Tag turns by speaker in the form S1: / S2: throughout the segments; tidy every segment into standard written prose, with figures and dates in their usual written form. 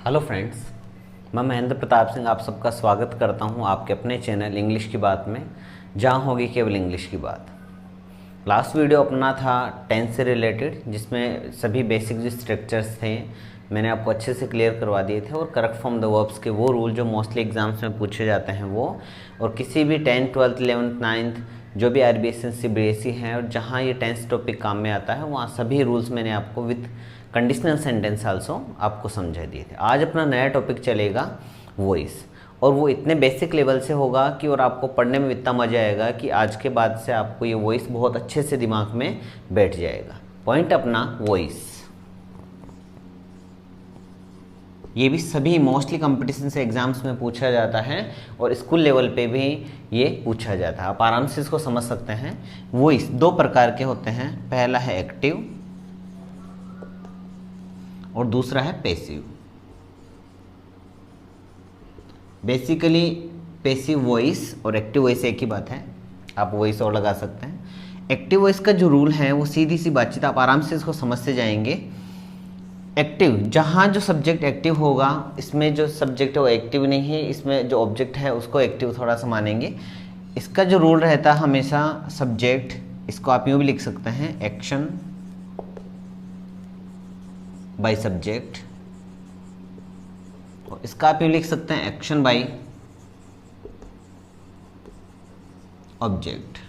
S1: Hello friends, मैं महेंद्र प्रताप सिंह आप सबका स्वागत करता हूं आपके अपने चैनल इंग्लिश की बात में, जहां होगी केवल इंग्लिश की बात। लास्ट वीडियो अपना था टेंस से रिलेटेड, जिसमें सभी बेसिक जो स्ट्रक्चर्स थे मैंने आपको अच्छे से क्लियर करवा दिए थे, और करेक्ट फॉर्म द वर्ब्स के वो रूल जो मोस्टली एग्जाम्स में पूछे जाते हैं वो, और किसी भी 10th 12th 11th 9th जो भी RBSN CBSE हैं और जहाँ ये टेंस टॉपिक काम में आता है वहाँ सभी रूल्स मैंने आपको विद कंडीशनल सेंटेंस आल्सो आपको समझा दिए थे। आज अपना नया टॉपिक चलेगा वॉइस, और वो इतने बेसिक लेवल से होगा कि और आपको पढ़ने में इतना मज़ा आएगा कि आज के बाद से आपको ये वॉइस बहुत अच्छे से दिमाग में बैठ जाएगा। पॉइंट अपना वॉइस, ये भी सभी मोस्टली कंपटीशन से एग्जाम्स में पूछा जाता है और स्कूल लेवल पे भी ये पूछा जाता है। आप आराम से इसको समझ सकते हैं। वॉइस दो प्रकार के होते हैं, पहला है एक्टिव और दूसरा है पैसिव। बेसिकली पैसिव वॉइस और एक्टिव वॉइस एक ही बात है, आप वॉइस और लगा सकते हैं। एक्टिव वॉइस का जो रूल है वो सीधी सी बातचीत, आप आराम से इसको समझते जाएंगे। एक्टिव, जहाँ जो सब्जेक्ट एक्टिव होगा, इसमें जो सब्जेक्ट है वो एक्टिव नहीं है, इसमें जो ऑब्जेक्ट है उसको एक्टिव थोड़ा सा मानेंगे। इसका जो रूल रहता है हमेशा सब्जेक्ट, इसको आप यूँ भी लिख सकते हैं एक्शन बाय सब्जेक्ट, और इसका आप यूँ लिख सकते हैं एक्शन बाय ऑब्जेक्ट।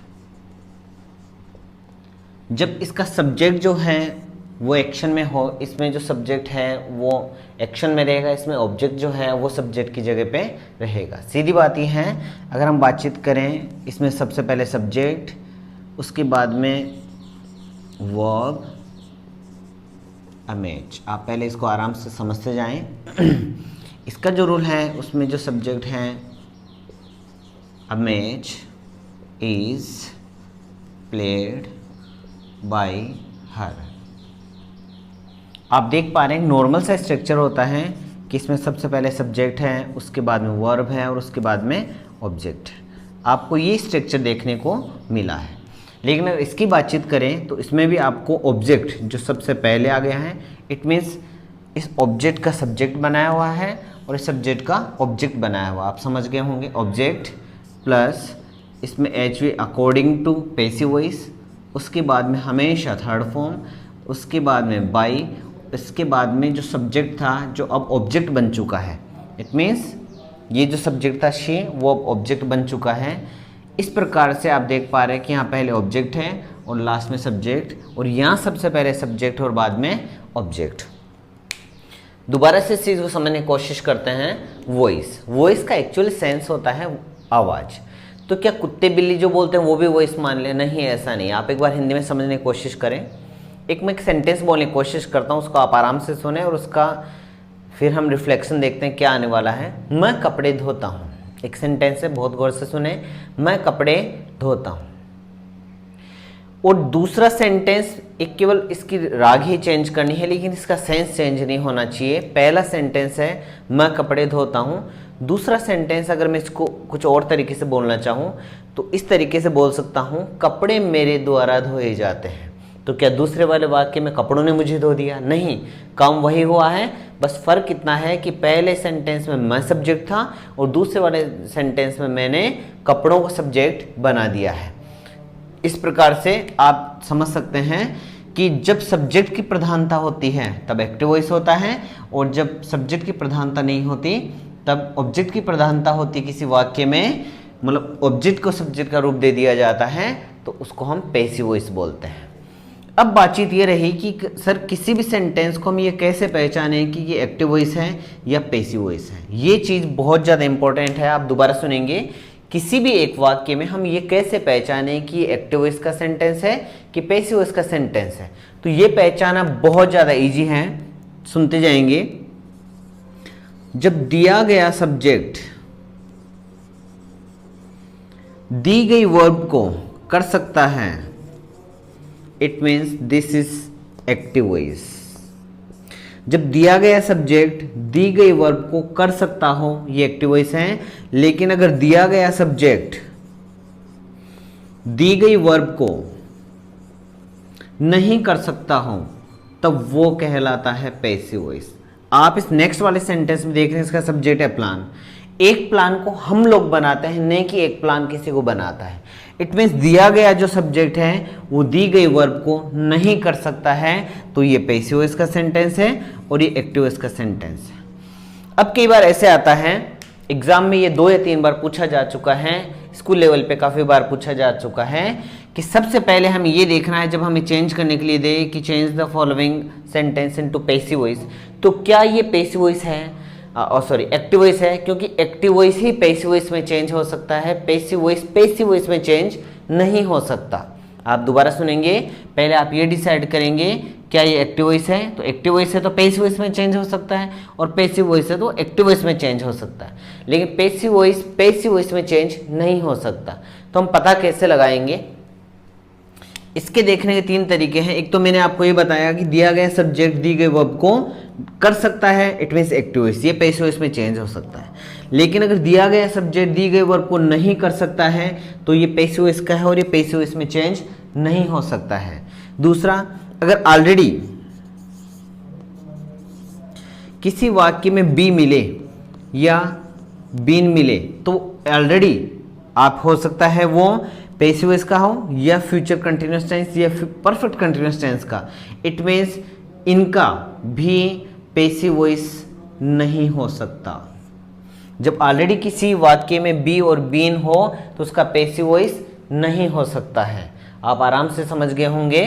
S1: जब इसका सब्जेक्ट जो है वो एक्शन में हो, इसमें जो सब्जेक्ट है वो एक्शन में रहेगा, इसमें ऑब्जेक्ट जो है वो सब्जेक्ट की जगह पे रहेगा। सीधी बात ये है। अगर हम बातचीत करें, इसमें सबसे पहले सब्जेक्ट, उसके बाद में वर्ब, इमेज। आप पहले इसको आराम से समझते जाएं। इसका जो रूल है उसमें जो सब्जेक्ट है इमेज इज प्लेड बाय हर। आप देख पा रहे हैं नॉर्मल सा स्ट्रक्चर होता है कि इसमें सबसे पहले सब्जेक्ट है, उसके बाद में वर्ब है और उसके बाद में ऑब्जेक्ट। आपको ये स्ट्रक्चर देखने को मिला है। लेकिन अगर इसकी बातचीत करें तो इसमें भी आपको ऑब्जेक्ट जो सबसे पहले आ गया है, इट मीन्स इस ऑब्जेक्ट का सब्जेक्ट बनाया हुआ है और इस सब्जेक्ट का ऑब्जेक्ट बनाया हुआ। आप समझ गए होंगे, ऑब्जेक्ट प्लस इसमें HV according to passive voice, उसके बाद में हमेशा थर्ड फॉर्म, उसके बाद में बाई, इसके बाद में जो सब्जेक्ट था जो अब ऑब्जेक्ट बन चुका है, इट मीन्स ये जो सब्जेक्ट था शी वो अब ऑब्जेक्ट बन चुका है। इस प्रकार से आप देख पा रहे हैं कि यहाँ पहले ऑब्जेक्ट है और लास्ट में सब्जेक्ट, और यहाँ सबसे पहले सब्जेक्ट और बाद में ऑब्जेक्ट। दोबारा से इस चीज़ को समझने की कोशिश करते हैं। वॉइस, वॉइस का एक्चुअल सेंस होता है आवाज़। तो क्या कुत्ते बिल्ली जो बोलते हैं वो भी वॉइस मान ले? नहीं, ऐसा नहीं। आप एक बार हिंदी में समझने की कोशिश करें। मैं एक सेंटेंस बोलने की कोशिश करता हूँ, उसको आप आराम से सुने और उसका फिर हम रिफ्लेक्शन देखते हैं क्या आने वाला है। मैं कपड़े धोता हूँ, एक सेंटेंस है, बहुत गौर से सुने। मैं कपड़े धोता हूँ। और दूसरा सेंटेंस, एक केवल इसकी राग ही चेंज करनी है लेकिन इसका सेंस चेंज नहीं होना चाहिए। पहला सेंटेंस है मैं कपड़े धोता हूँ। दूसरा सेंटेंस अगर मैं इसको कुछ और तरीके से बोलना चाहूँ तो इस तरीके से बोल सकता हूँ, कपड़े मेरे द्वारा धोए जाते हैं। तो क्या दूसरे वाले वाक्य में कपड़ों ने मुझे धो दिया? नहीं, काम वही हुआ है, बस फर्क इतना है कि पहले सेंटेंस में मैं सब्जेक्ट था और दूसरे वाले सेंटेंस में मैंने कपड़ों को सब्जेक्ट बना दिया है। इस प्रकार से आप समझ सकते हैं कि जब सब्जेक्ट की प्रधानता होती है तब एक्टिव वॉइस होता है, और जब सब्जेक्ट की प्रधानता नहीं होती तब ऑब्जेक्ट की प्रधानता होती है। किसी वाक्य में मतलब ऑब्जेक्ट को सब्जेक्ट का रूप दे दिया जाता है तो उसको हम पैसिव वॉइस बोलते हैं। अब बातचीत ये रही कि सर किसी भी सेंटेंस को हम ये कैसे पहचानें कि ये एक्टिव वॉइस है या पैसिव वॉइस है। ये चीज़ बहुत ज़्यादा इंपॉर्टेंट है, आप दोबारा सुनेंगे। किसी भी एक वाक्य में हम ये कैसे पहचानें कि ये एक्टिव वॉइस का सेंटेंस है कि पैसिव वॉइस का सेंटेंस है, तो ये पहचाना बहुत ज़्यादा ईजी है। सुनते जाएंगे। जब दिया गया सब्जेक्ट दी गई वर्ब को कर सकता है, it means this is active voice. जब दिया गया सब्जेक्ट दी गई वर्ब को कर सकता हो, ये एक्टिव वॉइस है। लेकिन अगर दिया गया सब्जेक्ट दी गई वर्ब को नहीं कर सकता हो तब वो कहलाता है पैसिव वॉइस। आप इस नेक्स्ट वाले सेंटेंस में देख रहे हैं, इसका सब्जेक्ट है प्लान। एक प्लान को हम लोग बनाते हैं, नहीं कि एक प्लान किसी को बनाता है। इट मीन्स दिया गया जो सब्जेक्ट है वो दी गई वर्ब को नहीं कर सकता है, तो ये पैसिव वॉइस का सेंटेंस है और ये एक्टिव वॉइस का सेंटेंस है। अब कई बार ऐसे आता है, एग्जाम में ये 2 या 3 बार पूछा जा चुका है, स्कूल लेवल पे काफ़ी बार पूछा जा चुका है कि सबसे पहले हमें ये देखना है, जब हमें चेंज करने के लिए दे कि change the following sentence into passive voice, तो क्या ये पैसिव वॉइस है एक्टिव वॉइस है, क्योंकि एक्टिव वॉइस ही पैसिव वॉइस में चेंज हो सकता है, पैसिव वॉइस में चेंज नहीं हो सकता। आप दोबारा सुनेंगे, पहले आप ये डिसाइड करेंगे क्या ये एक्टिव वॉइस है, तो एक्टिव वॉइस है तो पैसिव वॉइस में चेंज हो सकता है, और पैसिव वॉइस है तो एक्टिव वॉइस में चेंज हो सकता है। लेकिन पैसिव वॉइस में चेंज नहीं हो सकता। तो हम पता कैसे लगाएंगे, इसके देखने के 3 तरीके हैं। एक तो मैंने आपको ये बताया कि दिया गया सब्जेक्ट दी गई वर्ब को कर सकता है, इट मीन्स एक्टिव वॉइस, ये पैसिव वॉइस में चेंज हो सकता है। लेकिन अगर दिया गया सब्जेक्ट दी गई वर्ब को नहीं कर सकता है, तो ये पैसिव वॉइस का है और ये पैसिव वॉइस में चेंज नहीं हो सकता है। दूसरा, अगर ऑलरेडी किसी वाक्य में बी मिले या बीन मिले, तो ऑलरेडी आप हो सकता है वो पैसिव वॉइस का हो या फ्यूचर कंटिन्यूअस टेंस या परफेक्ट कंटिन्यूअस टेंस का। इट मीन्स इनका भी पैसिव वॉइस नहीं हो सकता। जब ऑलरेडी किसी वाक्य में बी और बीन हो तो उसका पैसिव वॉइस नहीं हो सकता है। आप आराम से समझ गए होंगे।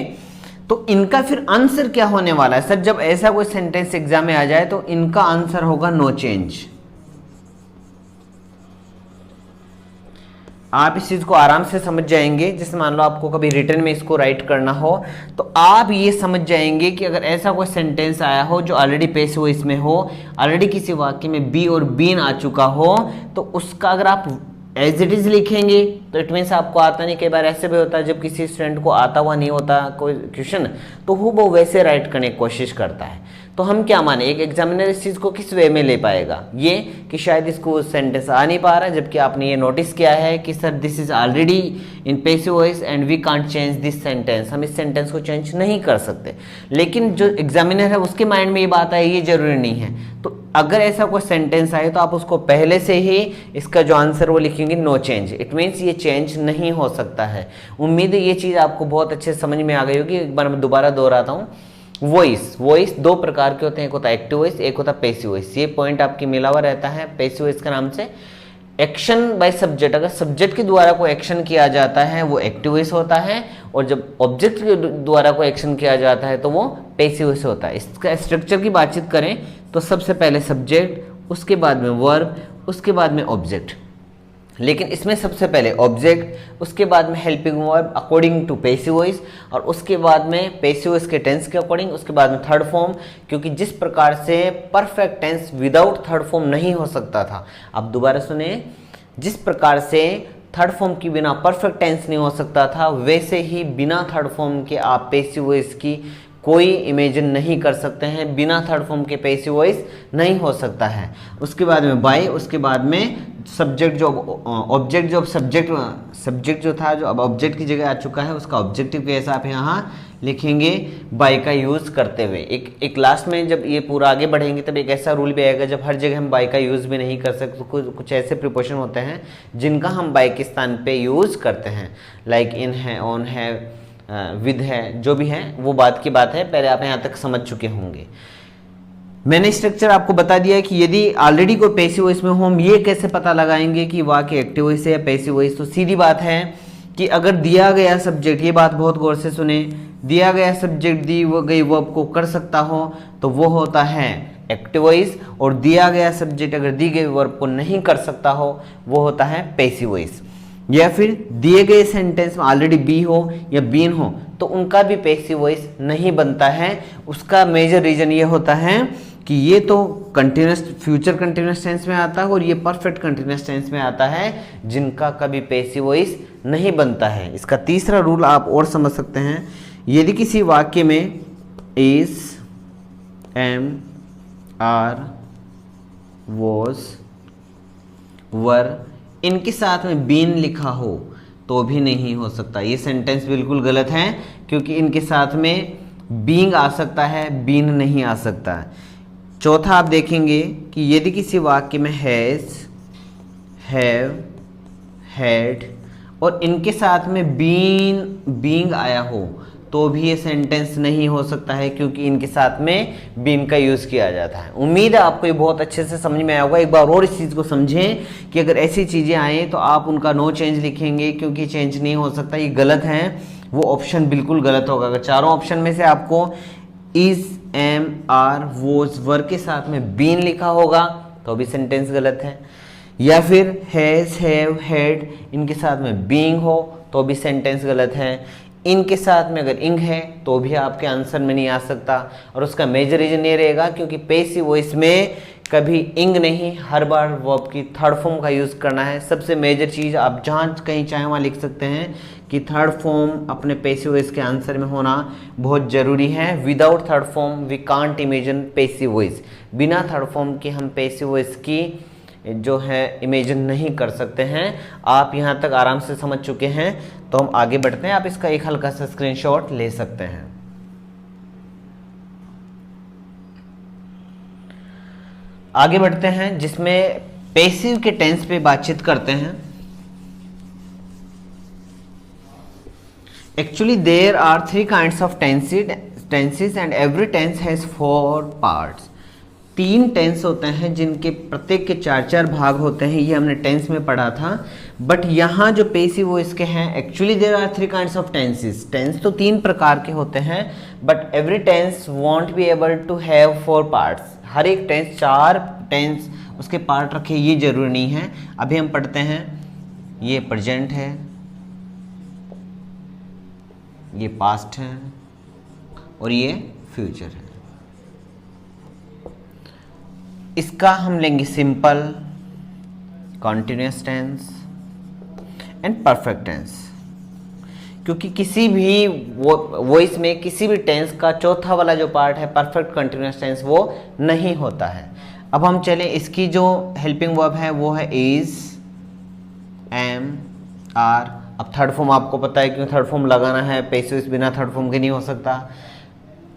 S1: तो इनका फिर आंसर क्या होने वाला है सर, जब ऐसा कोई सेंटेंस एग्जाम में आ जाए तो इनका आंसर होगा नो चेंज। आप इस चीज को आराम से समझ जाएंगे। जैसे मान लो आपको कभी रिटर्न में इसको राइट करना हो, तो आप ये समझ जाएंगे कि अगर ऐसा कोई सेंटेंस आया हो जो ऑलरेडी पैसिव वॉइस में हो, ऑलरेडी किसी वाक्य में बी और बीन आ चुका हो, तो उसका अगर आप एज इट इज लिखेंगे तो इट मीन्स आपको आता नहीं। कई बार ऐसे भी होता है जब किसी स्टूडेंट को आता हुआ नहीं होता कोई क्वेश्चन, तो वो वैसे राइट करने की कोशिश करता है। तो हम क्या माने, एक एग्जामिनर इस चीज़ को किस वे में ले पाएगा, ये कि शायद इसको सेंटेंस आ नहीं पा रहा, जबकि आपने ये नोटिस किया है कि sir this is already in passive voice and we can't change this sentence, हम इस सेंटेंस को चेंज नहीं कर सकते। लेकिन जो एग्जामिनर है उसके माइंड में ये बात है, ये जरूरी नहीं है। तो अगर ऐसा कोई सेंटेंस आए तो आप उसको पहले से ही इसका जो आंसर वो लिखेंगे नो चेंज। इट मीन्स ये चेंज नहीं हो सकता है। उम्मीद है ये चीज़ आपको बहुत अच्छे समझ में आ गई होगी। एक बार मैं दोबारा दोहराता हूँ। वॉइस 2 प्रकार के होते हैं, एक होता है एक्टिव वॉइस, एक होता है पैसिव वॉइस। ये पॉइंट आपकी मिला हुआ रहता है पैसिव वॉइस के नाम से। एक्शन बाय सब्जेक्ट, अगर सब्जेक्ट के द्वारा कोई एक्शन किया जाता है वो एक्टिव वॉइस होता है, और जब ऑब्जेक्ट के द्वारा कोई एक्शन किया जाता है तो वो पैसिव वॉइस होता है। इसका स्ट्रक्चर की बातचीत करें तो सबसे पहले सब्जेक्ट, उसके बाद में वर्ब, उसके बाद में ऑब्जेक्ट। लेकिन इसमें सबसे पहले ऑब्जेक्ट, उसके बाद में helping verb according to passive voice, और उसके बाद में पैसिव वॉइस के टेंस के अकॉर्डिंग, उसके बाद में थर्ड फॉर्म। क्योंकि जिस प्रकार से perfect tense without third form नहीं हो सकता था, आप दोबारा सुने, जिस प्रकार से थर्ड फॉर्म के बिना परफेक्ट टेंस नहीं हो सकता था, वैसे ही बिना थर्ड फॉर्म के आप पैसिव वॉइस की कोई इमेजिन नहीं कर सकते हैं। बिना थर्ड फॉर्म के पैसिव वॉइस नहीं हो सकता है। उसके बाद में बाय, उसके बाद में सब्जेक्ट जो ऑब्जेक्ट, जो सब्जेक्ट जो था जो अब ऑब्जेक्ट की जगह आ चुका है, उसका ऑब्जेक्टिव कैसा आप यहाँ लिखेंगे बाय का यूज़ करते हुए। एक लास्ट में जब ये पूरा आगे बढ़ेंगे तब एक ऐसा रूल भी आएगा जब हर जगह हम बाय का यूज़ भी नहीं कर सकते। कुछ ऐसे प्रिपोजिशन होते हैं जिनका हम बाय के स्थान पे यूज़ करते हैं, लाइक इन है, ऑन है, विद है, जो भी है वो बात की बात है। पहले आप यहाँ तक समझ चुके होंगे। मैंने स्ट्रक्चर आपको बता दिया है कि यदि ऑलरेडी कोई पैसिव वॉइस में हो, हम ये कैसे पता लगाएंगे कि वाक्य एक्टिव वॉइस है या पैसिव वॉइस। तो सीधी बात है कि अगर दिया गया सब्जेक्ट, ये बात बहुत गौर से सुने, दिया गया सब्जेक्ट दी गई वर्ब को कर सकता हो तो वो होता है एक्टिव वॉइस, और दिया गया सब्जेक्ट अगर दी गई वर्ब को नहीं कर सकता हो वो होता है पैसिव वॉइस। या फिर दिए गए सेंटेंस में ऑलरेडी बी हो या बीन हो तो उनका भी पैसिव वॉइस नहीं बनता है। उसका मेजर रीजन ये होता है कि ये तो कंटिन्यूअस फ्यूचर कंटिन्यूअस टेंस में आता है और ये परफेक्ट कंटिन्यूअस टेंस में आता है, जिनका कभी पैसिव वॉइस नहीं बनता है। इसका तीसरा रूल आप और समझ सकते हैं। यदि किसी वाक्य में इज, एम, आर, वॉज, वर, इनके साथ में बीन लिखा हो तो भी नहीं हो सकता। ये सेंटेंस बिल्कुल गलत है, क्योंकि इनके साथ में बीइंग आ सकता है, बीन नहीं आ सकता। चौथा आप देखेंगे कि यदि किसी वाक्य में हैज़, हैव, हैड और इनके साथ में बीन, बीइंग आया हो तो भी ये सेंटेंस नहीं हो सकता है, क्योंकि इनके साथ में बीन का यूज़ किया जाता है। उम्मीद है आपको ये बहुत अच्छे से समझ में आया होगा। एक बार और इस चीज़ को समझें कि अगर ऐसी चीज़ें आए तो आप उनका नो चेंज लिखेंगे, क्योंकि चेंज नहीं हो सकता, ये गलत है, वो ऑप्शन बिल्कुल गलत होगा। अगर चारों ऑप्शन में से आपको इज, एम, आर, वोज, वर के साथ में बीन लिखा होगा तो भी सेंटेंस गलत है, या फिर हैज, हैव, हैड इनके साथ में बीइंग हो तो भी सेंटेंस गलत है। इनके साथ में अगर इंग है तो भी आपके आंसर में नहीं आ सकता, और उसका मेजर रीजन ये रहेगा क्योंकि पैसिव वॉइस में कभी इंग नहीं, हर बार वर्ब की थर्ड फॉर्म का यूज़ करना है। सबसे मेजर चीज़ आप जहाँ कहीं चाहे वहाँ लिख सकते हैं कि थर्ड फॉर्म अपने पैसिव वॉइस के आंसर में होना बहुत ज़रूरी है। Without third form we can't imagine passive voice. बिना थर्ड फॉर्म के हम पैसिव वॉइस की जो है इमेजिन नहीं कर सकते हैं। आप यहाँ तक आराम से समझ चुके हैं, तो हम आगे बढ़ते हैं। आप इसका एक हल्का सा स्क्रीनशॉट ले सकते हैं। आगे बढ़ते हैं जिसमें पैसिव के टेंस पे बातचीत करते हैं। Actually there are 3 kinds of tenses and every tense has 4 parts. 3 tense होते हैं जिनके प्रत्येक के 4-4 भाग होते हैं, ये हमने टेंस में पढ़ा था। बट यहाँ जो पैसिव वो इसके हैं, actually there are 3 kinds of tenses. Tense तो 3 प्रकार के होते हैं, but every tense won't be able to have 4 parts. हर एक टेंस 4 टेंस उसके पार्ट रखे, ये जरूरी नहीं है। अभी हम पढ़ते हैं, ये प्रेजेंट है, ये पास्ट है और ये फ्यूचर है। इसका हम लेंगे simple, continuous tense and perfect tense, क्योंकि किसी भी वॉइस में किसी भी टेंस का चौथा वाला जो पार्ट है परफेक्ट कंटिन्यूअस टेंस वो नहीं होता है। अब हम चलें, इसकी जो हेल्पिंग वर्ब है वो है इज, एम, आर। अब थर्ड फॉर्म आपको पता है क्यों थर्ड फॉर्म लगाना है, पैसिव बिना थर्ड फॉर्म के नहीं हो सकता।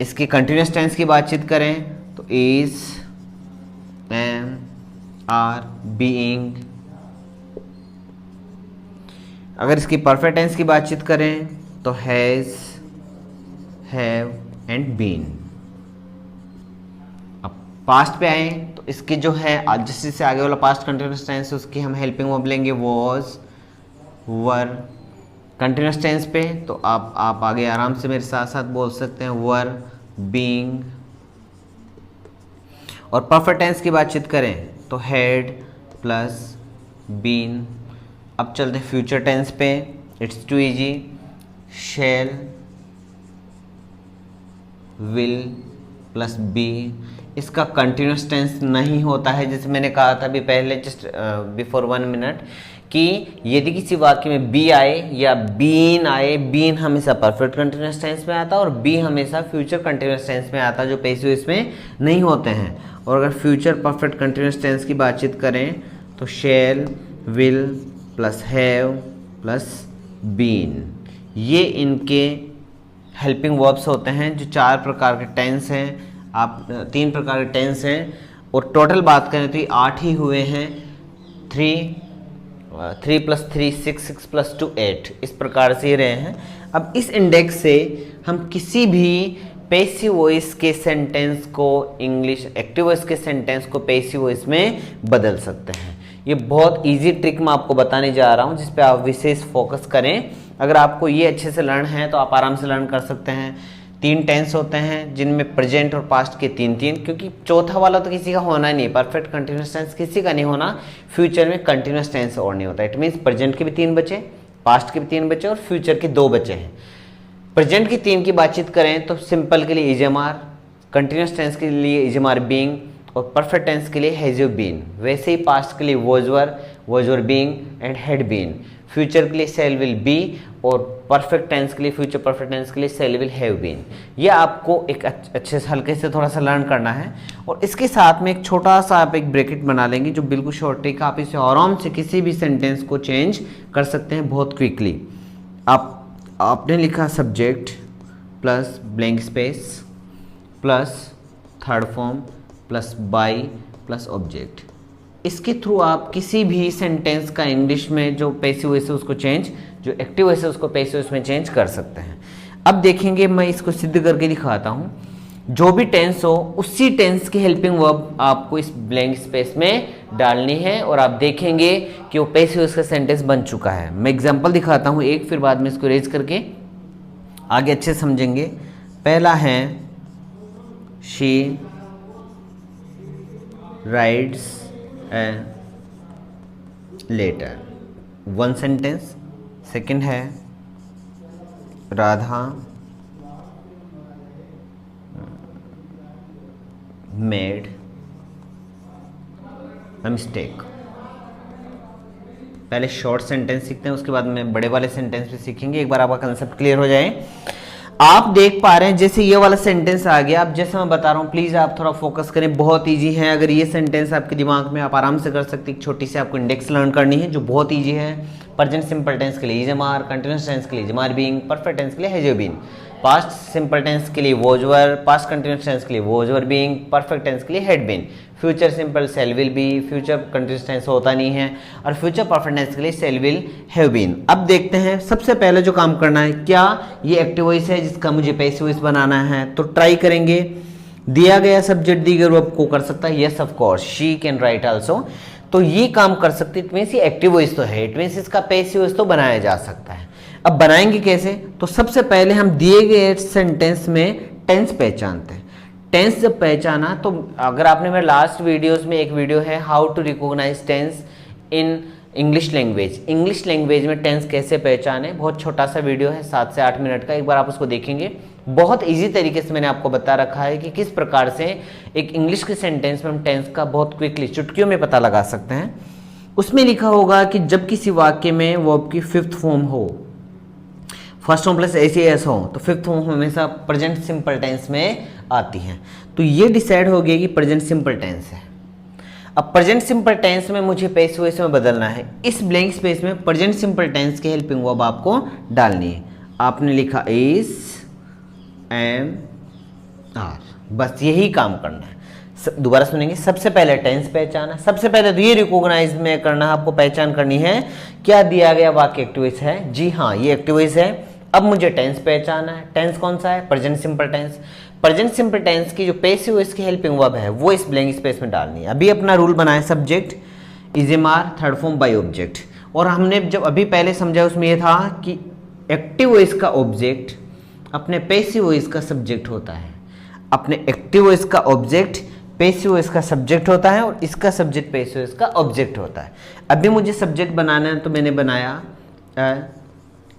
S1: इसकी कंटिन्यूअस टेंस की बातचीत करें तो इज, एम, आर, बीइंग। अगर इसकी परफेक्ट टेंस की बातचीत करें तो हैज, हैव एंड बीन। अब पास्ट पे आए तो इसकी जो है जिससे आगे वाला पास्ट कंटिन्यूअस टेंस उसकी हम हेल्पिंग वर्ब लेंगे वॉज, वर। कंटिन्यूअस टेंस पे तो आप आगे आराम से मेरे साथ साथ बोल सकते हैं वर, बीइंग। और परफेक्ट टेंस की बातचीत करें तो हैड प्लस बीन। अब चलते हैं फ्यूचर टेंस पे, it's too easy, shall, will plus be. इसका कंटिन्यूअस टेंस नहीं होता है, जैसे मैंने कहा था अभी पहले जस्ट बिफोर 1 मिनट कि यदि किसी वाक्य में बी आए या बीन आए, बीन हमेशा परफेक्ट कंटिन्यूअस टेंस में आता है और बी हमेशा फ्यूचर कंटिन्यूअस टेंस में आता है, जो पैसिव इसमें नहीं होते हैं। और अगर फ्यूचर परफेक्ट कंटिन्यूअस टेंस की बातचीत करें तो shall, will plus have plus been, ये इनके हेल्पिंग वर्ब्स होते हैं। जो 4 प्रकार के टेंस हैं, आप 3 प्रकार के टेंस हैं और टोटल बात करें तो ये 8 ही हुए हैं। 3 + 3 6 + 2 8, इस प्रकार से ही रहे हैं। अब इस इंडेक्स से हम किसी भी पैसिव वॉइस के सेंटेंस को इंग्लिश, एक्टिव वॉइस के सेंटेंस को पैसिव वॉइस में बदल सकते हैं। ये बहुत इजी ट्रिक मैं आपको बताने जा रहा हूँ जिस पे आप विशेष फोकस करें। अगर आपको ये अच्छे से लर्न है तो आप आराम से लर्न कर सकते हैं। 3 टेंस होते हैं जिनमें प्रेजेंट और पास्ट के 3-3, क्योंकि चौथा वाला तो किसी का होना ही नहीं, परफेक्ट कंटिन्यूअस टेंस किसी का नहीं होना। फ्यूचर में कंटिन्यूअस टेंस और नहीं होता। इट मीन्स प्रेजेंट के भी 3 बचे, पास्ट के भी 3 बचे और फ्यूचर के 2 बचे हैं। प्रेजेंट की 3 की बातचीत करें तो सिंपल के लिए is am are, continuous tense के लिए इज एम आर बीइंग और परफेक्ट टेंस के लिए हैज यू बीन। वैसे ही पास्ट के लिए was were being and had been. Future के लिए शैल विल बी और परफेक्ट टेंस के लिए, फ्यूचर परफेक्ट टेंस के लिए शैल विल हैव बीन। ये आपको एक अच्छे से हल्के से थोड़ा सा लर्न करना है। और इसके साथ में एक छोटा सा आप एक ब्रैकेट बना लेंगे जो बिल्कुल शॉर्ट ट्रिक, आप इसे आराम से किसी भी सेंटेंस को चेंज कर सकते हैं बहुत क्विकली। आपने लिखा subject plus blank space plus third form plus by plus object. इसके थ्रू आप किसी भी सेंटेंस का इंग्लिश में जो पैसिव वॉइस है उसको चेंज, जो एक्टिव वॉइस है उसको पैसिव वॉइस में चेंज कर सकते हैं। अब देखेंगे, मैं इसको सिद्ध करके दिखाता हूँ। जो भी टेंस हो उसी टेंस की हेल्पिंग वर्ब आपको इस ब्लैंक स्पेस में डालनी है और आप देखेंगे कि वो पैसिव वॉइस का सेंटेंस बन चुका है। मैं एग्जांपल दिखाता हूँ एक, फिर बाद में इसको रेज करके आगे अच्छे समझेंगे। पहला है she writes a letter, one sentence. Second है राधा मेड अ मिस्टेक। पहले शॉर्ट सेंटेंस सीखते हैं, उसके बाद में बड़े वाले सेंटेंस भी सीखेंगे। एक बार आपका कंसेप्ट क्लियर हो जाए। आप देख पा रहे हैं जैसे ये वाला सेंटेंस आ गया। अब जैसे मैं बता रहा हूँ प्लीज आप थोड़ा फोकस करें, बहुत इजी है। अगर ये सेंटेंस आपके दिमाग में आप आराम से कर सकते हैं। एक छोटी सी आपको इंडेक्स लर्न करनी है जो बहुत इजी है। प्रेजेंट सिंपल टेंस के लिए is am are, continuous tense के लिए is am are being, perfect tense के लिए has been, past simple tense के लिए was were, past continuous tense के लिए was were being, perfect tense के लिए had been, future simple shall will be, future continuous tense होता नहीं है, और फ्यूचर परफेक्ट टेंस के लिए सेल विल हैव बीन। अब देखते हैं, सबसे पहले जो काम करना है, क्या ये एक्टिव वॉइस है जिसका मुझे पैसिव वॉइस बनाना है? तो ट्राई करेंगे। दिया गया सब्जेक्ट दी गई वर्ब को कर सकता है, yes of course, she can write also. तो ये काम कर सकते, इट मींस ये एक्टिव वॉइस तो है, इट मींस इसका पैसिव वॉइस तो बनाया जा सकता है। अब बनाएंगे कैसे? तो सबसे पहले हम दिए गए सेंटेंस में टेंस पहचानते हैं। टेंस जब पहचाना, तो अगर आपने मेरे लास्ट वीडियोस में एक वीडियो है how to recognise tense in English language, English language में टेंस कैसे पहचाने, बहुत छोटा सा वीडियो है 7 से 8 मिनट का। एक बार आप उसको देखेंगे। बहुत इजी तरीके से मैंने आपको बता रखा है कि किस प्रकार से एक इंग्लिश के सेंटेंस में हम टेंस का बहुत क्विकली चुटकियों में पता लगा सकते हैं। उसमें लिखा होगा कि जब किसी वाक्य में वर्ब की फिफ्थ फॉर्म हो, फर्स्ट फॉर्म प्लस एस हो, तो फिफ्थ फॉर्म हमेशा प्रेजेंट सिंपल टेंस में आती है। तो ये डिसाइड हो गया कि प्रेजेंट सिंपल टेंस है। अब प्रेजेंट सिंपल टेंस में मुझे पैसिव वॉइस में बदलना है। इस ब्लैंक स्पेस में प्रेजेंट सिंपल टेंस की हेल्पिंग वर्ब आपको डालनी है। आपने लिखा इज, एम, आर, बस यही काम करना है। दोबारा सुनेंगे। सबसे पहले टेंस पहचाना, सबसे पहले तो ये रिकॉग्नाइज में करना है, आपको पहचान करनी है क्या दिया गया वाक्य एक्टिव वॉइस है। जी हाँ, ये एक्टिव वॉइस है। अब मुझे टेंस पहचाना है। टेंस कौन सा है? Present simple tense. Present simple tense की जो पैसिव वॉइस की हेल्पिंग वर्ब है वो इस ब्लैंक स्पेस में डालनी है। अभी अपना रूल बनाए, subject is am are, third form by object. और हमने जब अभी पहले समझा उसमें यह था कि एक्टिव वॉइस का ऑब्जेक्ट अपने पैसिव वॉइस का सब्जेक्ट होता है, अपने एक्टिव वॉइस का ऑब्जेक्ट पैसिव वॉइस का सब्जेक्ट होता है और इसका सब्जेक्ट पैसिव वॉइस का ऑब्जेक्ट होता है। अभी मुझे सब्जेक्ट बनाना है तो मैंने बनाया अ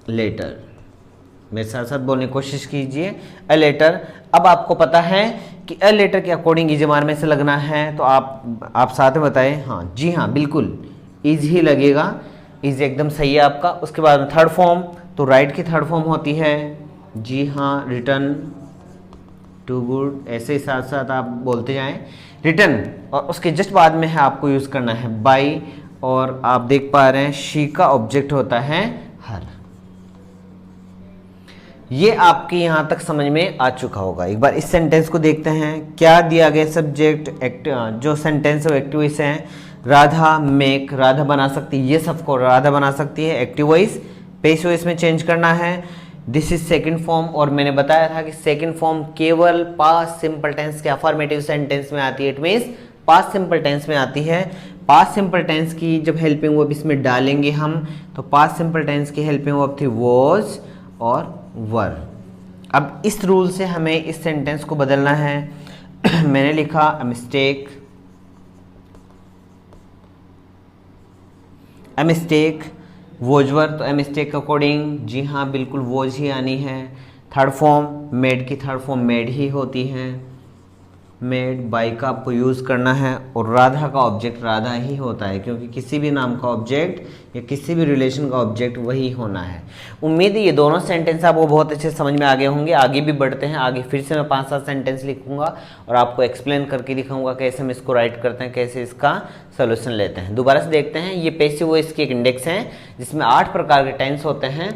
S1: लेटर। मेरे साथ साथ बोलने की कोशिश कीजिए, अ लेटर। अब आपको पता है कि अ लेटर के अकॉर्डिंग इज एम आर में से लगना है, तो आप साथ में बताएं। हाँ जी हाँ, बिल्कुल इज ही लगेगा, इज एकदम सही है आपका। उसके बाद थर्ड फॉर्म, तो राइट की थर्ड फॉर्म होती है जी हाँ, रिटर्न टू गुड, ऐसे ही साथ साथ आप बोलते जाएं रिटर्न। और उसके जस्ट बाद में है आपको यूज़ करना है बाई, और आप देख पा रहे हैं शी का ऑब्जेक्ट होता है हर। ये आपके यहां तक समझ में आ चुका होगा। एक बार इस सेंटेंस को देखते हैं। क्या दिया गया सब्जेक्ट जो सेंटेंस है एक्टिव वॉइस है। राधा मेक, राधा बना सकती है, ये सबको राधा बना सकती है, एक्टिव वॉइस। पैसिव वॉइस में चेंज करना है, दिस इज सेकंड फॉर्म। और मैंने बताया था कि सेकंड फॉर्म केवल पास्ट सिंपल टेंस के अफर्मेटिव सेंटेंस में आती है, it means past simple tense में आती है। पास्ट सिंपल टेंस की जब हेल्पिंग वर्ब इसमें डालेंगे हम, तो पास्ट सिंपल टेंस की हेल्पिंग वर्ब थी वॉज और वर। अब इस रूल से हमें इस सेंटेंस को बदलना है। मैंने लिखा a mistake, a mistake was were, तो अ मिस्टेक के अकॉर्डिंग जी हाँ बिल्कुल वॉज ही आनी है। थर्ड फॉर्म मेड की थर्ड फॉर्म मेड ही होती है, मेड। बाई का आपको यूज़ करना है, और राधा का ऑब्जेक्ट राधा ही होता है, क्योंकि किसी भी नाम का ऑब्जेक्ट या किसी भी रिलेशन का ऑब्जेक्ट वही होना है। उम्मीद है ये दोनों सेंटेंस आपको बहुत अच्छे समझ में आ गए होंगे। आगे भी बढ़ते हैं, आगे फिर से मैं 5-7 सेंटेंस लिखूंगा और आपको एक्सप्लेन करके दिखाऊंगा कैसे हम इसको राइट करते हैं, कैसे इसका सोल्यूशन लेते हैं। दोबारा से देखते हैं। ये पैसिव वॉइस की एक इंडेक्स है जिसमें 8 प्रकार के टेंस होते हैं,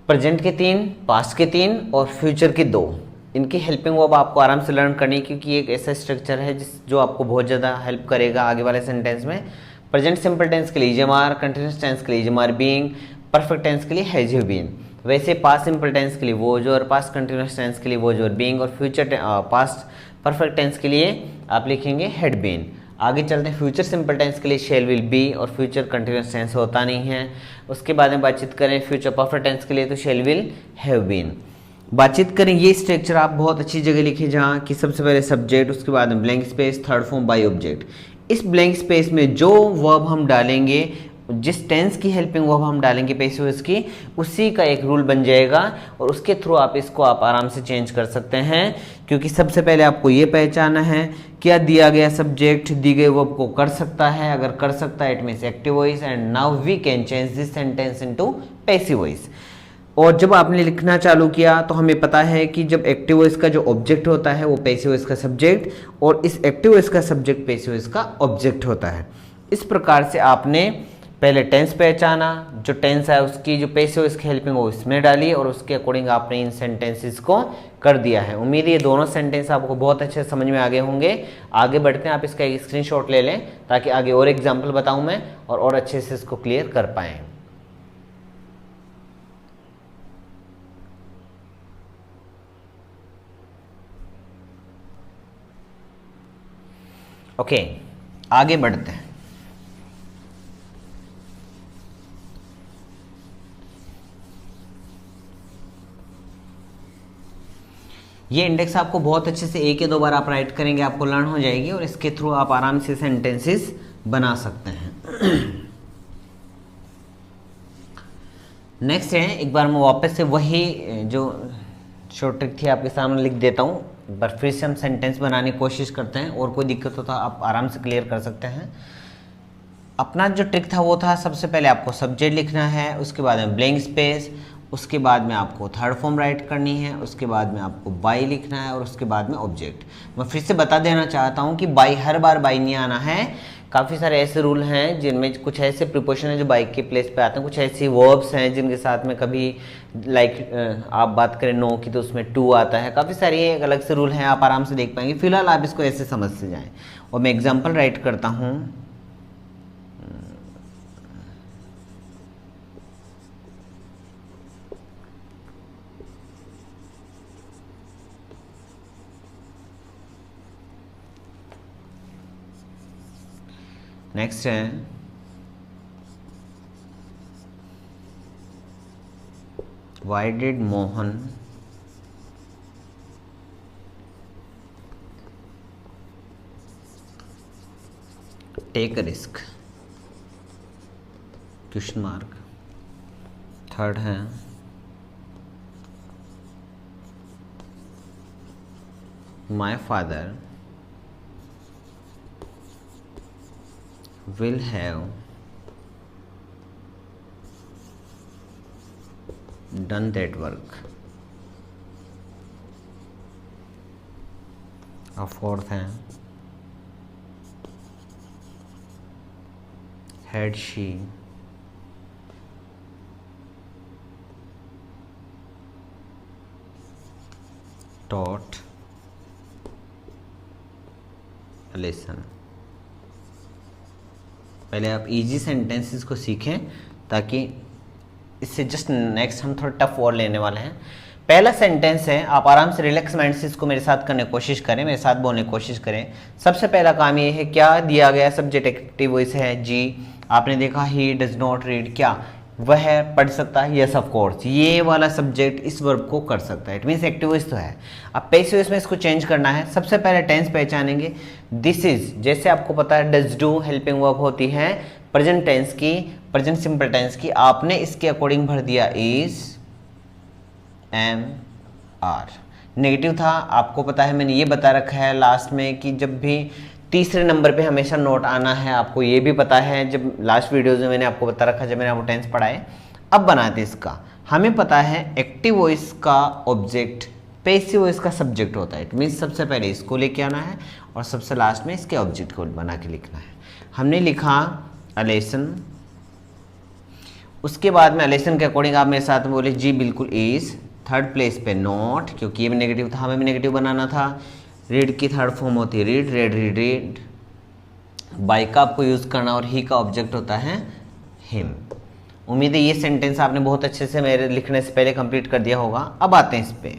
S1: प्रेजेंट के 3, पास्ट के 3 और फ्यूचर के 2। इनकी हेल्पिंग वर्ब आपको आराम से लर्न करनी है, क्योंकि एक ऐसा स्ट्रक्चर है जो आपको बहुत ज़्यादा हेल्प करेगा आगे वाले सेंटेंस में। प्रेजेंट सिंपल टेंस के लिए is am are, continuous tense के लिए is am are being, perfect tense के लिए हैज यू बीन। वैसे पास्ट सिंपल टेंस के लिए वॉज और पास्ट कंटिन्यूस टेंस के लिए वॉज और बीइंग, और फ्यूचर पास्ट परफेक्ट टेंस के लिए आप लिखेंगे हैड बीन। आगे चलते हैं, फ्यूचर सिंपल टेंस के लिए शेल विल बी, और फ्यूचर कंटिन्यूस टेंस होता नहीं है। उसके बाद में बातचीत करें फ्यूचर परफेक्ट टेंस के लिए तो शेल विल हैव बीन। बातचीत करें ये स्ट्रक्चर आप बहुत अच्छी जगह लिखिए, जहाँ कि सबसे पहले सब्जेक्ट, उसके बाद में blank space, third form by object. इस ब्लैंक स्पेस में जो वर्ब हम डालेंगे, जिस टेंस की हेल्पिंग वर्ब हम डालेंगे पैसिव वॉइस की, उसी का एक रूल बन जाएगा, और उसके थ्रू आप इसको आराम से चेंज कर सकते हैं। क्योंकि सबसे पहले आपको ये पहचाना है क्या दिया गया सब्जेक्ट दी गई वर्ब को कर सकता है, अगर कर सकता है it means active voice, and now we can change this sentence into passive voice. और जब आपने लिखना चालू किया तो हमें पता है कि जब एक्टिव वॉइस का जो ऑब्जेक्ट होता है वो पैसिव वॉइस का सब्जेक्ट, और इस एक्टिव वॉइस का सब्जेक्ट पैसिव वॉइस का ऑब्जेक्ट होता है। इस प्रकार से आपने पहले टेंस पहचाना, जो टेंस है उसकी जो पैसिव वॉइस की हेल्पिंग वो इसमें डाली, और उसके अकॉर्डिंग आपने इन सेंटेंसेस को कर दिया है। उम्मीद है ये दोनों सेंटेंस आपको बहुत अच्छे से समझ में आ गए होंगे। आगे बढ़ते हैं, आप इसका एक स्क्रीनशॉट ले लें ताकि आगे और एग्जाम्पल बताऊँ मैं और अच्छे से इसको क्लियर कर पाएँ। ओके, आगे बढ़ते हैं। ये इंडेक्स आपको बहुत अच्छे से एक या दो बार आप राइट करेंगे आपको लर्न हो जाएगी, और इसके थ्रू आप आराम से सेंटेंसेस बना सकते हैं। नेक्स्ट है, एक बार मैं वापस से वही जो शॉर्ट ट्रिक थी आपके सामने लिख देता हूँ, एक बार फिर से हम सेंटेंस बनाने की कोशिश करते हैं, और कोई दिक्कत हो तो आप आराम से क्लियर कर सकते हैं। अपना जो ट्रिक था वो था, सबसे पहले आपको सब्जेक्ट लिखना है, उसके बाद में ब्लैंक स्पेस, उसके बाद में आपको थर्ड फॉर्म राइट करनी है, उसके बाद में आपको बाय लिखना है, और उसके बाद में ऑब्जेक्ट। मैं फिर से बता देना चाहता हूँ कि बाय हर बार बाय नहीं आना है। काफ़ी सारे ऐसे रूल हैं जिनमें कुछ ऐसे प्रिपोजिशन हैं जो बाय के प्लेस पे आते हैं, कुछ ऐसी वर्ब्स हैं जिनके साथ में कभी लाइक आप बात करें नो की तो उसमें टू आता है। काफ़ी सारे एक अलग से रूल हैं, आप आराम से देख पाएंगे। फिलहाल आप इसको ऐसे समझ से जाएँ, और मैं एग्जाम्पल राइट करता हूँ। नेक्स्ट है, why did Mohan take a risk, question mark. Third है, my father will have done that work. A fourth है, had she taught a lesson। पहले आप इजी सेंटेंसेस को सीखें ताकि इससे जस्ट नेक्स्ट हम थोड़ा टफ और लेने वाले हैं। पहला सेंटेंस है, आप आराम से रिलैक्स माइंड से इसको मेरे साथ करने की कोशिश करें, मेरे साथ बोलने की कोशिश करें। सबसे पहला काम ये है, क्या दिया गया सब्जेक्ट एक्टिव वॉइस है जी। आपने देखा ही डज नॉट रीड, क्या वह पढ़ सकता है, यस ऑफ कोर्स। ये वाला सब्जेक्ट इस वर्ब को कर सकता है, इट मीन्स एक्टिव वॉइस तो है। अब पैसिव वॉइस में इसको चेंज करना है। सबसे पहले टेंस पहचानेंगे, दिस इज, जैसे आपको पता है डज डू हेल्पिंग वर्ब होती है प्रेजेंट टेंस की, प्रेजेंट सिंपल टेंस की। आपने इसके अकॉर्डिंग भर दिया इज, एम, आर। नेगेटिव था, आपको पता है मैंने ये बता रखा है लास्ट में कि जब भी तीसरे नंबर पे हमेशा नोट आना है, आपको ये भी पता है, जब लास्ट वीडियोज़ में मैंने आपको बता रखा जब मैंने आपको टेंस पढ़ाए। अब बनाते इसका, हमें पता है एक्टिव वॉइस का ऑब्जेक्ट पैसिव वॉइस का सब्जेक्ट होता है। इट मीन्स सबसे पहले इसको लेके आना है और सबसे लास्ट में इसके ऑब्जेक्ट को बना के लिखना है। हमने लिखा अ लेसन, उसके बाद में अ लेसन के अकॉर्डिंग आप मेरे साथ बोले जी बिल्कुल इज। थर्ड प्लेस पे नॉट, क्योंकि ये भी नेगेटिव था, हमें भी नेगेटिव बनाना था। रीड की थर्ड फॉर्म होती है read, red read read. By का आपको यूज़ करना और ही का ऑब्जेक्ट होता है हिम। उम्मीद है ये सेंटेंस आपने बहुत अच्छे से मेरे लिखने से पहले कंप्लीट कर दिया होगा। अब आते हैं इस पे,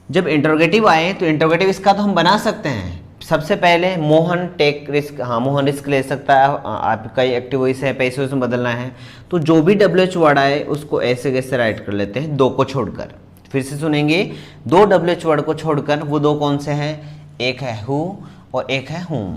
S1: जब इंटरोगेटिव आए तो इंटरोगेटिव इसका तो हम बना सकते हैं। सबसे पहले मोहन टेक रिस्क, हाँ मोहन रिस्क ले सकता है, आपका एक्टिव वॉइस है, पैसे उसमें बदलना है, तो जो भी WH वर्ड आए उसको ऐसे कैसे राइट कर लेते हैं, दो को छोड़कर। फिर से सुनेंगे, दो WH वर्ड को छोड़कर, वो दो कौन से हैं, एक है हु और एक है हुम।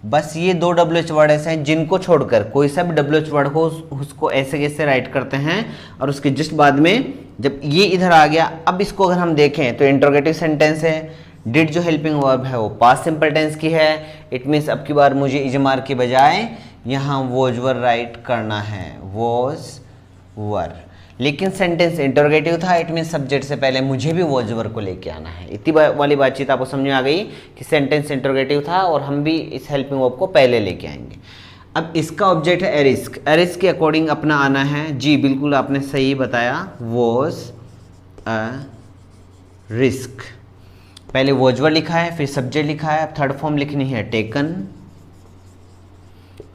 S1: बस ये दो WH वर्ड ऐसे हैं जिनको छोड़कर कोई सा भी WH वर्ड हो उसको ऐसे कैसे राइट करते हैं। और उसके जस्ट बाद में जब ये इधर आ गया, अब इसको अगर हम देखें तो इंटरोगेटिव सेंटेंस है। डिड जो हेल्पिंग वर्ब है वो पास्ट सिंपल टेंस की है। इट मीन्स अब की बार मुझे इजमार के बजाय यहाँ वॉज वर राइट करना है, वॉज वर। लेकिन सेंटेंस इंटरोगेटिव था, इट मीन्स सब्जेक्ट से पहले मुझे भी वॉज वर को लेके आना है। इतनी वाली बातचीत आपको समझ में आ गई कि सेंटेंस इंटरोगेटिव था और हम भी इस हेल्पिंग वर्ब को पहले लेके आएंगे। अब इसका ऑब्जेक्ट है एरिस्क, एरिस्क के अकॉर्डिंग अपना आना है। जी बिल्कुल आपने सही बताया, वॉज अ रिस्क। पहले वॉजवर लिखा है, फिर सब्जेक्ट लिखा है, अब थर्ड फॉर्म लिखनी है टेकन,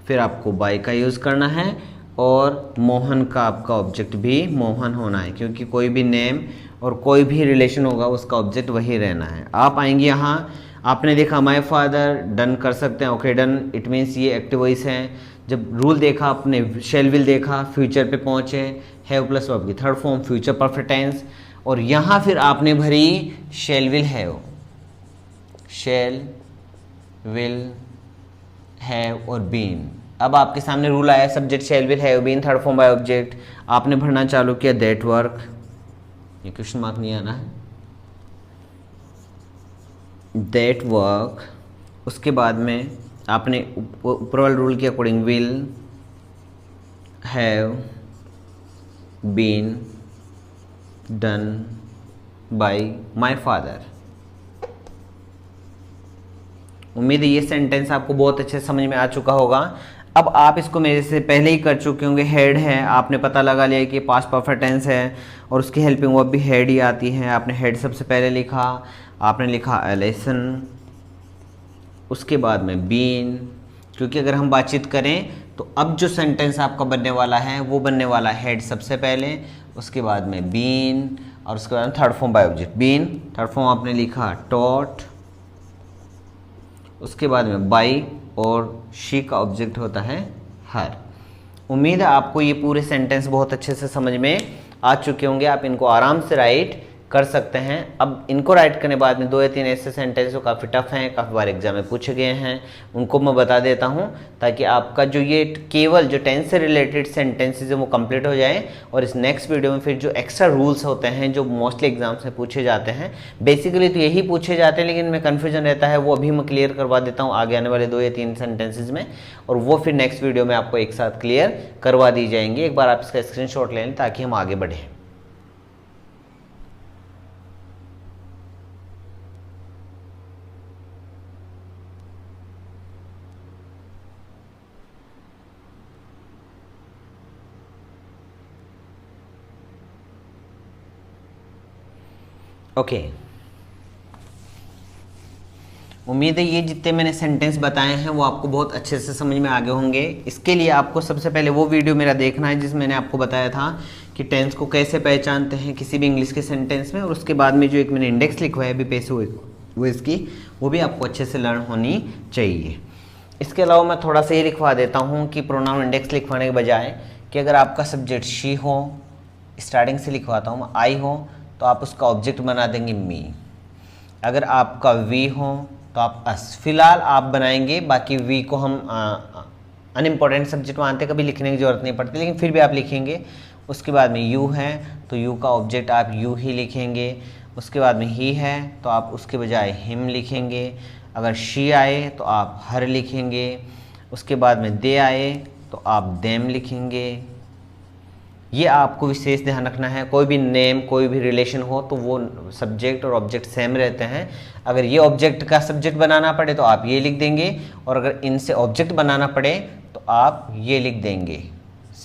S1: फिर आपको बाय का यूज़ करना है और मोहन का आपका ऑब्जेक्ट भी मोहन होना है, क्योंकि कोई भी नेम और कोई भी रिलेशन होगा उसका ऑब्जेक्ट वही रहना है। आप आएंगे यहाँ, आपने देखा माय फादर, डन कर सकते हैं, ओके डन, इट मीन्स ये एक्टिव वॉइस है। जब रूल देखा आपने, शेल विल देखा, फ्यूचर पे पहुँचे, हैव प्लस वर्ब की third form future perfect tense, और यहाँ फिर आपने भरी shall will have, shall will have और बीन। अब आपके सामने रूल आया, subject shall will have been, third form by object, आपने भरना चालू किया दैट वर्क, ये क्वेश्चन मार्क नहीं आना है, दैट वर्क। उसके बाद में आपने ऊपर वाले रूल के according will have been done by my father. उम्मीद है ये सेंटेंस आपको बहुत अच्छे से समझ में आ चुका होगा। अब आप इसको मेरे से पहले ही कर चुके होंगे, हेड है, आपने पता लगा लिया कि पास्ट परफेक्ट टेंस है और उसकी हेल्पिंग वर्ब भी हेड ही आती है। आपने हेड सबसे पहले लिखा, आपने लिखा एलेसन, उसके बाद में बीन, क्योंकि अगर हम बातचीत करें तो अब जो सेंटेंस आपका बनने वाला है वो बनने वाला है हेड सबसे पहले, उसके बाद में बीन और उसके बाद में third form by object been, third form आपने लिखा टॉट, उसके बाद में बाई और शी का ऑब्जेक्ट होता है हर। उम्मीद है आपको ये पूरे सेंटेंस बहुत अच्छे से समझ में आ चुके होंगे, आप इनको आराम से राइट कर सकते हैं। अब इनको राइट करने बाद में दो या तीन ऐसे सेंटेंस जो काफ़ी टफ हैं, काफ़ी बार एग्जाम में पूछे गए हैं, उनको मैं बता देता हूं ताकि आपका जो ये केवल जो टेंस से रिलेटेड सेंटेंसेस है वो कंप्लीट हो जाए। और इस नेक्स्ट वीडियो में फिर जो एक्स्ट्रा रूल्स होते हैं जो मोस्टली एग्जाम्स में पूछे जाते हैं, बेसिकली तो यही पूछे जाते हैं लेकिन मैं कन्फ्यूजन रहता है, वो अभी मैं क्लियर करवा देता हूँ आगे आने वाले 2 या 3 सेंटेंसेज में, और वो फिर नेक्स्ट वीडियो में आपको एक साथ क्लियर करवा दी जाएंगी। एक बार आप इसका स्क्रीनशॉट ले लें ताकि हम आगे बढ़ें। ओके, उम्मीद है ये जितने मैंने सेंटेंस बताए हैं वो आपको बहुत अच्छे से समझ में आ गए होंगे। इसके लिए आपको सबसे पहले वो वीडियो मेरा देखना है जिसमें मैंने आपको बताया था कि टेंस को कैसे पहचानते हैं किसी भी इंग्लिश के सेंटेंस में, और उसके बाद में जो एक मैंने इंडेक्स लिखवाया है अभी पैसे वो इसकी, वो भी आपको अच्छे से लर्न होनी चाहिए। इसके अलावा मैं थोड़ा सा ये लिखवा देता हूँ कि प्रोनाउन इंडेक्स लिखवाने के बजाय कि अगर आपका सब्जेक्ट शी हो, स्टार्टिंग से लिखवाता हूँ मैं, आई हो तो आप उसका ऑब्जेक्ट बना देंगे मी, अगर आपका वी हो तो आप अस। फिलहाल आप बनाएंगे, बाकी वी को हम अनइम्पॉर्टेंट सब्जेक्ट मानते, कभी लिखने की जरूरत नहीं पड़ती, लेकिन फिर भी आप लिखेंगे। उसके बाद में यू है तो यू का ऑब्जेक्ट आप यू ही लिखेंगे। उसके बाद में ही है तो आप उसके बजाय हिम लिखेंगे। अगर शी आए तो आप हर लिखेंगे। उसके बाद में दे आए तो आप देम लिखेंगे। ये आपको विशेष ध्यान रखना है, कोई भी नेम कोई भी रिलेशन हो तो वो सब्जेक्ट और ऑब्जेक्ट सेम रहते हैं। अगर ये ऑब्जेक्ट का सब्जेक्ट बनाना पड़े तो आप ये लिख देंगे, और अगर इनसे ऑब्जेक्ट बनाना पड़े तो आप ये लिख देंगे।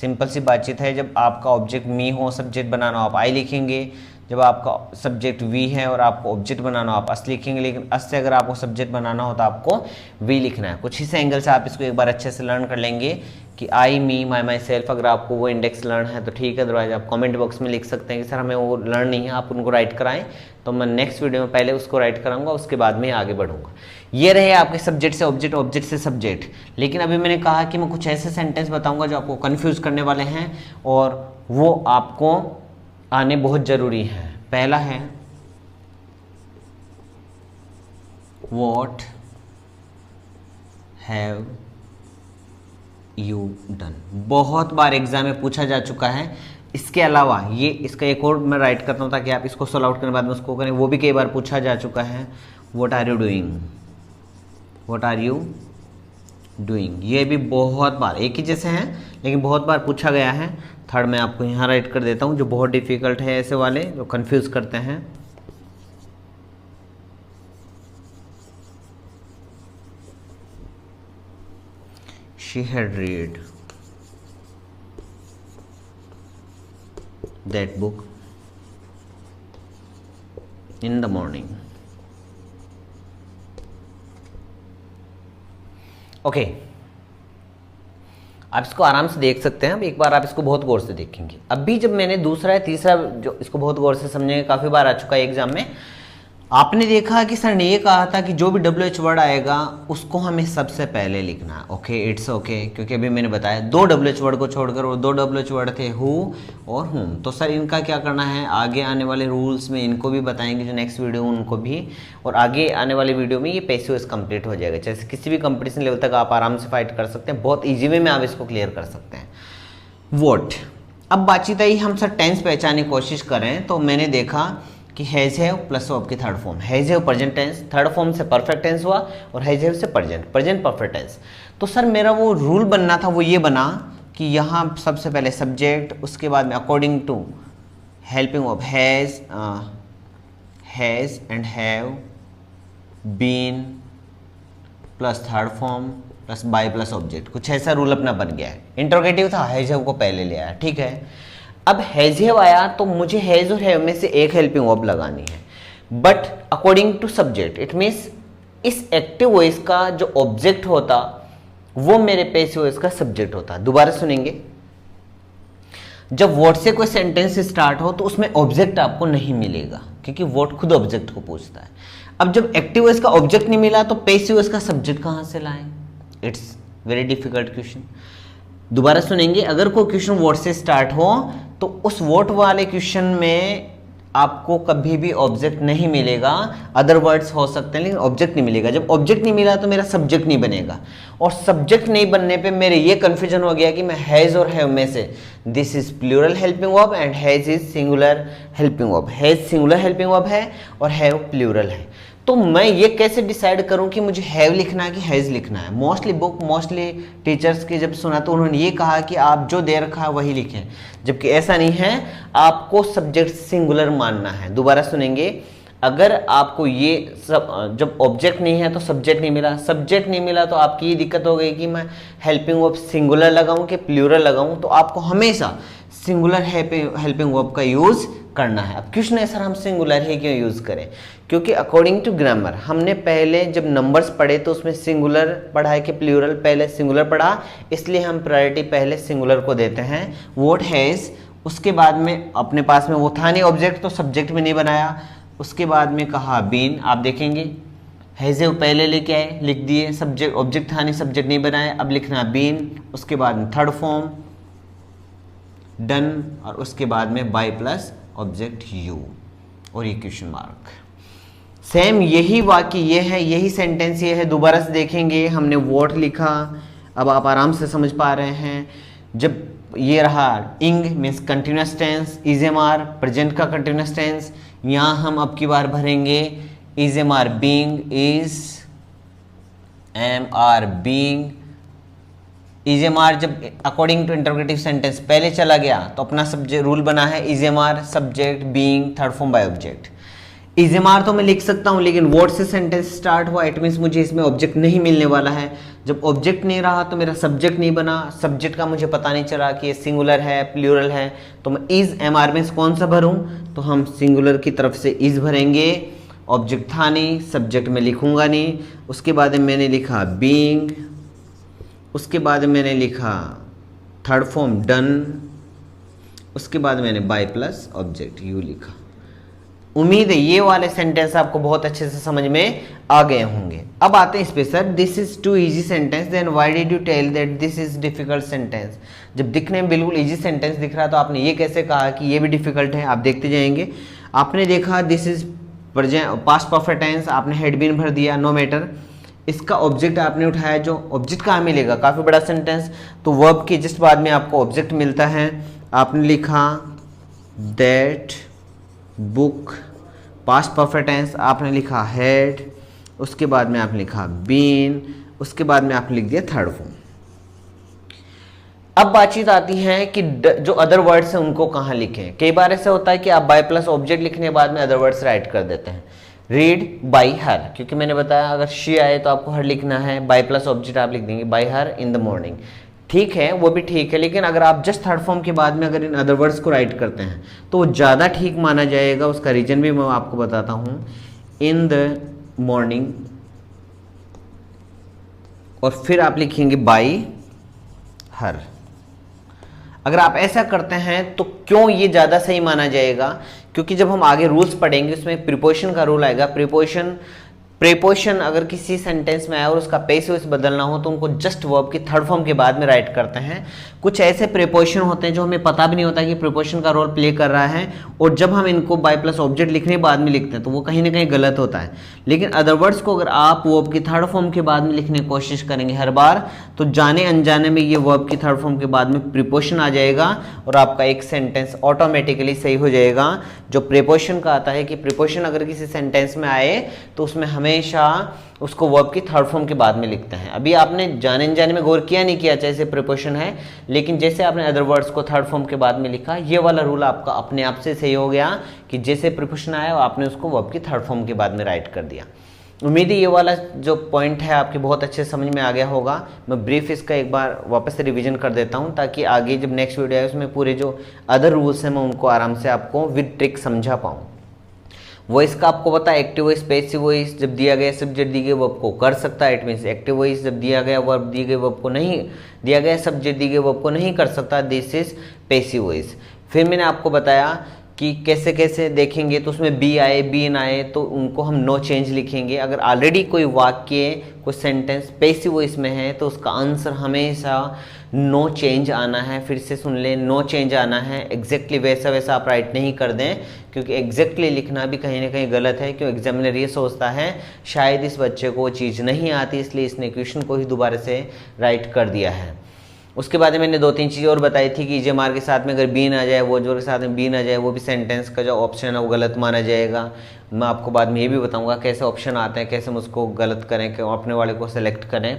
S1: सिंपल सी बातचीत है। जब आपका ऑब्जेक्ट मी हो, सब्जेक्ट बनाना हो, आप आई लिखेंगे। जब आपका सब्जेक्ट वी है और आपको ऑब्जेक्ट बनाना हो, आप अस लिखेंगे। लेकिन अस से अगर आपको सब्जेक्ट बनाना हो तो आपको वी लिखना है। कुछ इस एंगल से आप इसको एक बार अच्छे से लर्न कर लेंगे कि आई, मी, माई सेल्फ। अगर आपको वो इंडेक्स लर्न है तो ठीक है, अदरवाइज आप कमेंट बॉक्स में लिख सकते हैं कि सर हमें वो लर्न नहीं है, आप उनको राइट कराएं। तो मैं नेक्स्ट वीडियो में पहले उसको राइट कराऊंगा, उसके बाद में आगे बढ़ूंगा। ये रहे आपके सब्जेक्ट से ऑब्जेक्ट, ऑब्जेक्ट से सब्जेक्ट। लेकिन अभी मैंने कहा कि मैं कुछ ऐसे सेंटेंस बताऊंगा जो आपको कन्फ्यूज करने वाले हैं और वो आपको आने बहुत ज़रूरी है। पहला है What have you done। बहुत बार एग्जाम में पूछा जा चुका है। इसके अलावा ये इसका एक और मैं राइट करता हूँ ताकि आप इसको सॉल्व आउट करने के बाद में उसको करें। वो भी कई बार पूछा जा चुका है, What are you doing। What are you doing, ये भी बहुत बार एक ही जैसे हैं लेकिन बहुत बार पूछा गया है। थर्ड मैं आपको यहाँ राइट कर देता हूँ जो बहुत डिफिकल्ट है, ऐसे वाले जो कंफ्यूज करते हैं। She had read that book in the morning। Okay, आप इसको आराम से देख सकते हैं। अब एक बार आप इसको बहुत गौर से देखेंगे। अभी जब मैंने दूसरा या तीसरा जो इसको बहुत गौर से समझेंगे, काफ़ी बार आ चुका है एग्जाम में। आपने देखा कि सर ने ये कहा था कि जो भी WH वर्ड आएगा उसको हमें सबसे पहले लिखना है। ओके, इट्स ओके, क्योंकि अभी मैंने बताया 2 WH वर्ड को छोड़कर वो 2 WH वर्ड थे हु और हुम। तो सर इनका क्या करना है, आगे आने वाले रूल्स में इनको भी बताएंगे जो नेक्स्ट वीडियो उनको भी, और आगे आने वाले वीडियो में ये पैसिव वॉइस कंप्लीट हो जाएगा। जैसे किसी भी कंपटीशन लेवल तक आप आराम से फाइट कर सकते हैं, बहुत ईजी वे में आप इसको क्लियर कर सकते हैं। वॉट, अब बातचीत आई हम सर टेंस पहचानने की कोशिश करें तो मैंने देखा कि हैज़ हैव प्लस वर्ब की third form. Has have present tense, third form से परफेक्ट टेंस हुआ और हैज़ हैव से प्रेजेंट परफेक्ट टेंस। तो सर मेरा वो रूल बनना था वो ये बना कि यहाँ सबसे पहले सब्जेक्ट, उसके बाद में according to helping verb has and have, been plus third form plus by plus object. कुछ ऐसा रूल अपना बन गया है। इंट्रोगेटिव था, हैज़ हैव को पहले ले आया, ठीक है। अब हैज़ हैव आया तो मुझे हैज़ और हैव में से एक हेल्पिंग वर्ब लगानी है, but according to subject. It means इस एक्टिव वॉइस का जो ऑब्जेक्ट होता वो मेरे पैसिव वॉइस का सब्जेक्ट होता। दोबारा सुनेंगे, जब वॉट से कोई सेंटेंस स्टार्ट हो तो उसमें ऑब्जेक्ट आपको नहीं मिलेगा क्योंकि वॉट खुद ऑब्जेक्ट को पूछता है। अब जब एक्टिव वॉइस का ऑब्जेक्ट नहीं मिला तो पैसिव वॉइस का सब्जेक्ट कहां से लाएं? It's very difficult question. दोबारा सुनेंगे, अगर कोई क्वेश्चन वॉट से स्टार्ट हो तो उस वॉट वाले क्वेश्चन में आपको कभी भी ऑब्जेक्ट नहीं मिलेगा। अदर वर्ड्स हो सकते हैं लेकिन ऑब्जेक्ट नहीं मिलेगा। जब ऑब्जेक्ट नहीं मिला तो मेरा सब्जेक्ट नहीं बनेगा, और सब्जेक्ट नहीं बनने पे मेरे ये कंफ्यूजन हो गया कि मैं हैज़ और हैव में से this is plural helping verb and has is singular helping verb. Has singular helping verb है और हैव प्लूरल है। तो मैं ये कैसे डिसाइड करूं कि मुझे हैव लिखना है कि हैज़ लिखना है? मोस्टली टीचर्स के जब सुना तो उन्होंने ये कहा कि आप जो दे रखा है वही लिखें, जबकि ऐसा नहीं है, आपको सब्जेक्ट सिंगुलर मानना है। दोबारा सुनेंगे, अगर आपको ये सब जब ऑब्जेक्ट नहीं है तो सब्जेक्ट नहीं मिला, सब्जेक्ट नहीं मिला तो आपकी ये दिक्कत हो गई कि मैं हेल्पिंग वर्ब सिंगुलर लगाऊं कि प्लूरल लगाऊं। तो आपको हमेशा सिंगुलर हेल्पिंग वर्ब का यूज करना है। अब क्वेश्चन है सर हम सिंगुलर ही क्यों यूज करें? क्योंकि अकॉर्डिंग टू ग्रामर हमने पहले जब नंबर्स पढ़े तो उसमें सिंगुलर पढ़ा है कि प्लूरल, पहले सिंगुलर पढ़ा, इसलिए हम प्रायोरिटी पहले सिंगुलर को देते हैं। वॉट हैज़, उसके बाद में अपने पास में वो था नहीं ऑब्जेक्ट तो सब्जेक्ट में नहीं बनाया। उसके बाद में कहा बीन, आप देखेंगे हैज़ पहले लेके आए, लिख दिए, सब्जेक्ट ऑब्जेक्ट था नहीं, सब्जेक्ट नहीं बनाया, अब लिखना बीन। उसके बाद में थर्ड फॉर्म डन, और उसके बाद में बाय प्लस ऑब्जेक्ट यू और ये क्वेश्चन मार्क। सेम यही वाक्य ये है, यही सेंटेंस ये है। दोबारा से देखेंगे, हमने वॉट लिखा, अब आप आराम से समझ पा रहे हैं। जब ये रहा ing means continuous tense, is am are present का कंटिन्यूस टेंस, यहाँ हम अब की बार भरेंगे is am are being, is am are being. Is am are जब अकॉर्डिंग टू इंटरोगेटिव सेंटेंस पहले चला गया तो अपना सब्जेक्ट रूल बना है is am are subject being third form by object. Is am are तो मैं लिख सकता हूँ, लेकिन वर्ड से सेंटेंस स्टार्ट हुआ, इट मीन्स मुझे इसमें ऑब्जेक्ट नहीं मिलने वाला है। जब ऑब्जेक्ट नहीं रहा तो मेरा सब्जेक्ट नहीं बना, सब्जेक्ट का मुझे पता नहीं चला कि ये सिंगुलर है प्लूरल है, तो मैं इज एमआर में कौन सा भरूं, तो हम सिंगुलर की तरफ से इज भरेंगे। ऑब्जेक्ट था नहीं, सब्जेक्ट में लिखूंगा नहीं। उसके बाद मैंने लिखा बीइंग, उसके बाद मैंने लिखा थर्ड फॉर्म डन, उसके बाद मैंने बाय प्लस ऑब्जेक्ट यू लिखा। उम्मीद है ये वाले सेंटेंस आपको बहुत अच्छे से समझ में आ गए होंगे। अब आते हैं इस पे, sir this is too easy sentence, then why did you tell that this is difficult sentence. जब दिखने में बिल्कुल इजी सेंटेंस दिख रहा है तो आपने ये कैसे कहा कि ये भी डिफिकल्ट है। आप देखते जाएंगे, आपने देखा this is past perfect tense, आपने हेड बीन भर दिया, नो मैटर। इसका ऑब्जेक्ट आपने उठाया, जो ऑब्जेक्ट कहाँ मिलेगा, काफ़ी बड़ा सेंटेंस, तो वर्ब के जस्ट बाद में आपको ऑब्जेक्ट मिलता है। आपने लिखा that book, past perfect tense, आपने लिखा हैड, उसके बाद में आपने लिखा बीन, उसके बाद में आपने लिख दिया थर्ड फॉर्म। अब बातचीत आती है कि जो अदर वर्ड्स हैं उनको कहाँ लिखें। कई बार ऐसा होता है कि आप बाय प्लस ऑब्जेक्ट लिखने के बाद में अदर वर्ड्स राइट कर देते हैं। रीड बाय हर, क्योंकि मैंने बताया अगर शी आए तो आपको हर लिखना है, बाय प्लस ऑब्जेक्ट आप लिख देंगे bye her in the morning. ठीक है, वो भी ठीक है, लेकिन अगर आप जस्ट थर्ड फॉर्म के बाद में अगर इन अदर वर्ड्स को राइट करते हैं तो वो ज़्यादा ठीक माना जाएगा। उसका रीजन भी मैं आपको बताता हूँ। इन द मॉर्निंग, और फिर आप लिखेंगे बाय हर। अगर आप ऐसा करते हैं तो क्यों ये ज़्यादा सही माना जाएगा, क्योंकि जब हम आगे रूल्स पढ़ेंगे उसमें प्रीपोजिशन का रूल आएगा। प्रीपोजिशन अगर किसी सेंटेंस में आया और उसका पेस वेस बदलना हो तो उनको जस्ट वर्ब की थर्ड फॉर्म के बाद में राइट करते हैं। कुछ ऐसे प्रीपोजिशन होते हैं जो हमें पता भी नहीं होता कि प्रीपोजिशन का रोल प्ले कर रहा है, और जब हम इनको बाय प्लस ऑब्जेक्ट लिखने के बाद में लिखते हैं तो वो कहीं ना कहीं गलत होता है। लेकिन अदर वर्ड्स को अगर आप वर्ब की थर्ड फॉर्म के बाद में लिखने की कोशिश करेंगे हर बार, तो जाने अनजाने में ये वर्ब की थर्ड फॉर्म के बाद में प्रीपोजिशन आ जाएगा और आपका एक सेंटेंस ऑटोमेटिकली सही हो जाएगा। जो प्रीपोजिशन का आता है कि प्रीपोजिशन अगर किसी सेंटेंस में आए तो उसमें हमेशा उसको वर्ब की थर्ड फॉर्म के बाद में लिखते हैं। अभी आपने जाने अनजाने में गौर किया नहीं किया, जैसे प्रीपोजिशन है, लेकिन जैसे आपने अदर वर्ड्स को थर्ड फॉर्म के बाद में लिखा, ये वाला रूल आपका अपने आप से सही हो गया कि जैसे प्रीपोजिशन आया आपने उसको वर्ब की थर्ड फॉर्म के बाद में राइट कर दिया। उम्मीद है ये वाला जो पॉइंट है आपके बहुत अच्छे समझ में आ गया होगा। मैं ब्रीफ इसका एक बार वापस से रिवीजन कर देता हूँ ताकि आगे जब नेक्स्ट वीडियो आए उसमें पूरे जो अदर रूल्स हैं मैं उनको आराम से आपको विद ट्रिक समझा पाऊँ। वॉइस का आपको पता है, एक्टिव वॉइस पैसिव वॉइस, जब दिया गया सब्जेक्ट दी गई वर्ब को कर सकता है, इट मीन्स एक्टिव वॉइस जब दिया गया वर्ब दी गई वर्ब को नहीं, दिया गया सब्जेक्ट दी गई वर्ब को नहीं कर सकता, दिस इज पैसिव वॉइस। फिर मैंने आपको बताया कि कैसे कैसे देखेंगे तो उसमें बी आए बी न आए तो उनको हम नो चेंज लिखेंगे। अगर ऑलरेडी कोई वाक्य कोई सेंटेंस पैसिव वॉइस में है तो उसका आंसर हमेशा नो चेंज आना है। फिर से सुन लें, नो चेंज आना है। एग्जैक्टली वैसा वैसा आप राइट नहीं कर दें, क्योंकि एग्जैक्टली लिखना भी कहीं ना कहीं गलत है। क्यों, एग्जामिनर ये सोचता है शायद इस बच्चे को वो चीज़ नहीं आती इसलिए इसने क्वेश्चन को ही दोबारा से राइट कर दिया है। उसके बाद मैंने दो तीन चीज़ें और बताई थी कि इजेमार के साथ में अगर बीन आ जाए, वो जो के साथ में बीन आ जाए, वो भी सेंटेंस का जो ऑप्शन है वो गलत माना जाएगा। मैं आपको बाद में ये भी बताऊंगा कैसे ऑप्शन आते हैं, कैसे हम उसको गलत करें, कि अपने वाले को सेलेक्ट करें।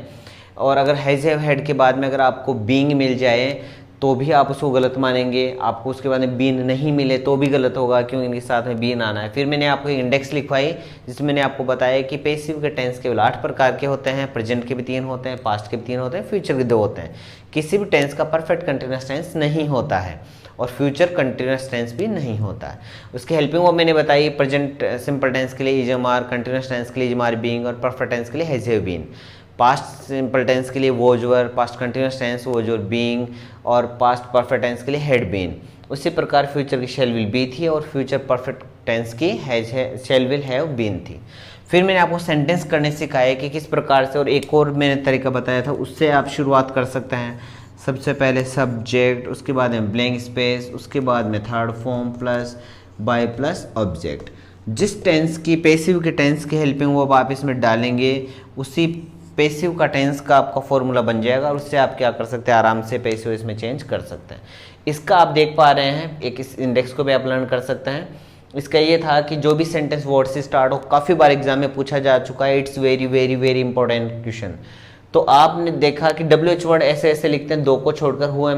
S1: और अगर हैज़ हैव हैड के बाद में अगर आपको बीइंग मिल जाए तो भी आप उसको गलत मानेंगे। आपको उसके बाद में बीन नहीं मिले तो भी गलत होगा, क्योंकि इनके साथ में बीन आना है। फिर मैंने आपको एक इंडेक्स लिखवाई जिसमें मैंने आपको बताया कि पैसिव के टेंस केवल 8 प्रकार के होते हैं, प्रेजेंट के भी 3 होते हैं, पास्ट के भी 3 होते हैं, फ्यूचर के 2 होते हैं। किसी भी टेंस का परफेक्ट कंटिन्यूअस टेंस नहीं होता है और फ्यूचर कंटिन्यूअस टेंस भी नहीं होता है। उसकी हेल्पिंग वो मैंने बताई, प्रेजेंट सिंपल टेंस के लिए इजमार, कंटिन्यूअस टेंस के लिए इजमार बीइंग, और परफेक्ट टेंस के लिए has have been. Past simple tense के लिए was were, past continuous tense was were being, और पास्ट परफेक्ट टेंस के लिए हैड बीन। उसी प्रकार फ्यूचर की शैल विल बी थी और फ्यूचर परफेक्ट टेंस की शैल विल हैव बीन थी। फिर मैंने आपको सेंटेंस करने सिखाया कि किस प्रकार से, और एक और मैंने तरीका बताया था, उससे आप शुरुआत कर सकते हैं। सबसे पहले सब्जेक्ट, उसके बाद में ब्लैंक स्पेस, उसके बाद में third form plus by plus object. जिस टेंस की पैसिव के टेंस की हेल्पिंग वो आप इसमें डालेंगे, उसी पैसिव का टेंस का आपका फॉर्मूला बन जाएगा और उससे आप क्या कर सकते हैं, आराम से पैसिव इसमें चेंज कर सकते हैं। इसका आप देख पा रहे हैं, एक इस इंडेक्स को भी आप लर्न कर सकते हैं। इसका ये था कि जो भी सेंटेंस वर्ड से स्टार्ट हो, काफ़ी बार एग्जाम में पूछा जा चुका है, it's very very very important question. तो आपने देखा कि WH वर्ड ऐसे ऐसे लिखते हैं, 2 को छोड़कर, हु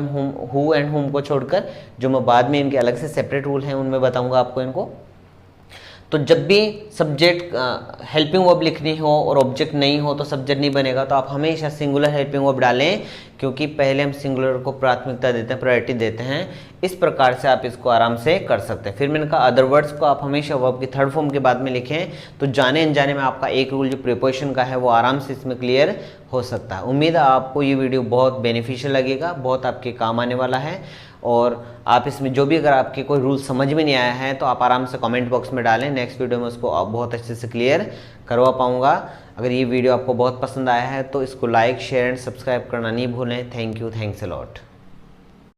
S1: एंड हुम को छोड़कर, जो मैं बाद में इनके अलग से सेपरेट रूल हैं उनमें बताऊंगा आपको इनको। तो जब भी सब्जेक्ट हेल्पिंग वर्ब लिखनी हो और ऑब्जेक्ट नहीं हो तो सब्जेक्ट नहीं बनेगा, तो आप हमेशा सिंगुलर हेल्पिंग वर्ब डालें, क्योंकि पहले हम सिंगुलर को प्राथमिकता देते हैं, प्रायोरिटी देते हैं। इस प्रकार से आप इसको आराम से कर सकते हैं। फिर मैंने कहा अदर वर्ड्स को आप हमेशा वर्ब की थर्ड फॉर्म के बाद में लिखें, तो जाने अनजाने में आपका एक रूल जो प्रीपोजिशन का है वो आराम से इसमें क्लियर हो सकता है। उम्मीद है आपको ये वीडियो बहुत बेनिफिशियल लगेगा, बहुत आपके काम आने वाला है। और आप इसमें जो भी अगर आपके कोई रूल समझ में नहीं आया है तो आप आराम से कमेंट बॉक्स में डालें, नेक्स्ट वीडियो में उसको बहुत अच्छे से क्लियर करवा पाऊंगा। अगर ये वीडियो आपको बहुत पसंद आया है तो इसको लाइक, शेयर एंड सब्सक्राइब करना नहीं भूलें। Thank you, thanks a lot.